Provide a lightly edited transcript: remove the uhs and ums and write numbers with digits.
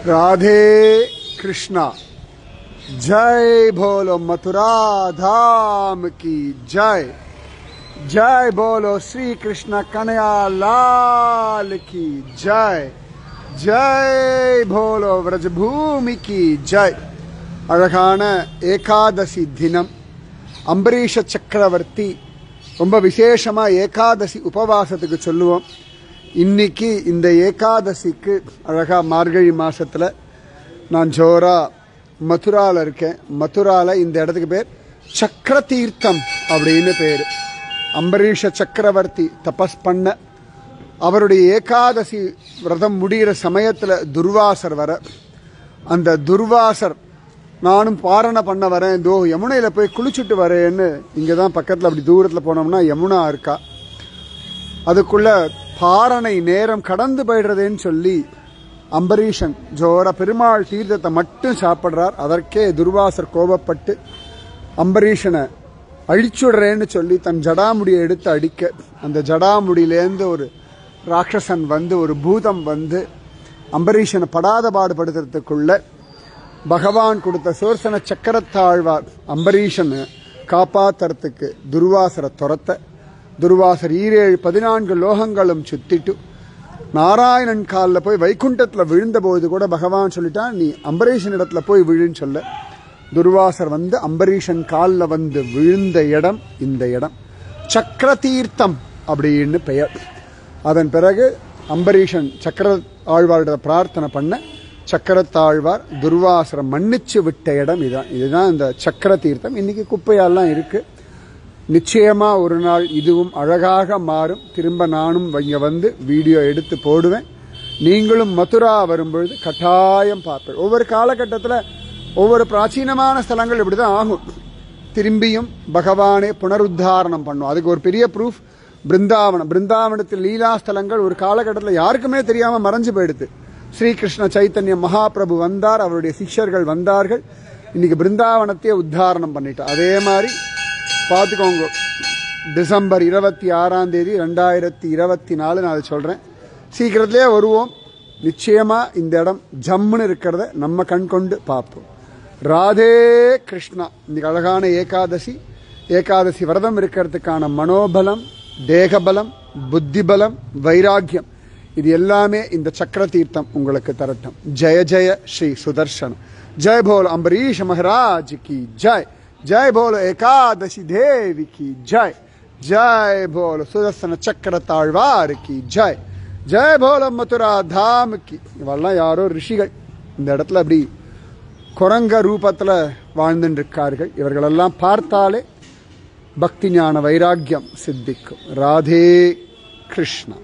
राधे कृष्णा। जय बोलो मथुरा धाम की जय। जय बोलो श्री कृष्ण कन्हैया लाल की जय। जय बोलो व्रजभूमि की जय। அழகான ஏகாதசி தினம் அம்பரீஷ சக்கரவர்த்தி ரொம்ப விசேஷமா ஏகாதசி உபவாசத்துக்கு சொல்லுவோம். இன்னைக்கு இந்த ஏகாதசிக்கு அழகா மார்கழி மாசத்துல நான் ஜோரா மதுரால இருக்கேன். மதுரால இந்த இடத்துக்கு பேர் சக்கர தீர்த்தம் அப்படின்னு பேரு. அம்பரீஷ சக்கரவர்த்தி தபஸ் பண்ண அவருடைய ஏகாதசி விரதம் முடிகிற சமயத்துல துர்வாசர் வர, அந்த துர்வாசர் நானும் பாரணை பண்ண வரேன், இதோ யமுனையில போய் குளிச்சுட்டு வரேன்னு, இங்கதான் பக்கத்துல அப்படி தூரத்துல போனோம்னா யமுனா இருக்கா, அதுக்குள்ள பாரணை நேரம் கடந்து போயிடுறதுன்னு சொல்லி அம்பரீஷன் ஜோர பெருமாள் தீர்த்தத்தை மட்டும் சாப்பிடுறார். அதற்கே துர்வாசர் கோபப்பட்டு அம்பரீஷனை அழிச்சுடுறேன்னு சொல்லி தன் ஜடாமுடியை எடுத்து அடிக்க, அந்த ஜடாமுடியிலேருந்து ஒரு ராட்சசன் வந்து, ஒரு பூதம் வந்து அம்பரீஷனை படாத பாடுபடுத்துறதுக்குள்ள பகவான் கொடுத்த சுதர்சன சக்கரத்தாழ்வார் அம்பரீஷனை காப்பாத்துறதுக்கு துர்வாசரை துரத்த, துர்வாசர் 14 லோகங்களும் சுத்திட்டு நாராயணன் காலில் போய் வைகுண்டத்தில் விழுந்த போது கூட பகவான் சொல்லிட்டான், நீ அம்பரீஷன் இடத்துல போய் விழுன்னு சொல்ல. துர்வாசர் வந்து அம்பரீஷன் காலில் வந்து விழுந்த இடம் இந்த இடம் சக்கர தீர்த்தம் அப்படின்னு பெயர். அதன் பிறகு அம்பரீஷன் சக்கர ஆழ்வார்கிட்ட பிரார்த்தனை பண்ண, சக்கரத்தாழ்வார் துர்வாசரை மன்னிச்சு விட்ட இடம் இதான். இதுதான் இந்த சக்கர தீர்த்தம். இன்னைக்கு குப்பையெல்லாம் இருக்கு. நிச்சயமா ஒரு நாள் இதுவும் அழகாக மாறும். திரும்ப நானும் இங்க வந்து வீடியோ எடுத்து போடுவேன். நீங்களும் மதுரா வரும்பொழுது கட்டாயம் பார்ப்பேன். ஒவ்வொரு காலகட்டத்தில் ஒவ்வொரு பிராச்சீனமான ஸ்தலங்கள் இப்படிதான் ஆகும். திரும்பியும் பகவானே புனருத்தாரணம் பண்ணும். அதுக்கு ஒரு பெரிய ப்ரூஃப் பிருந்தாவனம். பிருந்தாவனத்தில் லீலா ஸ்தலங்கள் ஒரு காலகட்டத்தில் யாருக்குமே தெரியாம மறைஞ்சு போயிடுது. ஸ்ரீகிருஷ்ண சைத்தன்ய மகாபிரபு வந்தார், அவருடைய சிஷ்யர்கள் வந்தார்கள், இன்னைக்கு பிருந்தாவனத்தையே உத்தாரணம் பண்ணிட்டார். அதே மாதிரி பார்த்துக்கோங்க, டிசம்பர் 26 2024 நான் சொல்றேன், சீக்கிரத்திலே வருவோம். நிச்சயமா இந்த இடம் ஜம்முன்னு இருக்கிறத நம்ம கண் கொண்டு பார்ப்போம். ராதே கிருஷ்ணா. இன்னைக்கு அழகான ஏகாதசி. ஏகாதசி விரதம் இருக்கிறதுக்கான மனோபலம், தேகபலம், புத்திபலம், வைராக்கியம், இது எல்லாமே இந்த சக்கர தீர்த்தம் உங்களுக்கு தரட்டும். ஜெய ஜெய ஸ்ரீ சுதர்சன. ஜெய போல அம்பரீஷ மகாராஜ் கி ஜெய். जय बोलो एकादशी देवी की जय. जय बोलो सुदर्शन चक्र ताழ்வார் की जय. जय बोलो मथुरा धाम की. இவெல்லாம் யாரோ ரிஷிகள் இந்த இடத்துல அப்படி குரங்க ரூபத்துல வாழ்ந்துட்டு இருக்கார்கள். இவர்களெல்லாம் பார்த்தாலே பக்தி ஞான வைராக்கியம் சித்திக்கும். ராதே கிருஷ்ணா.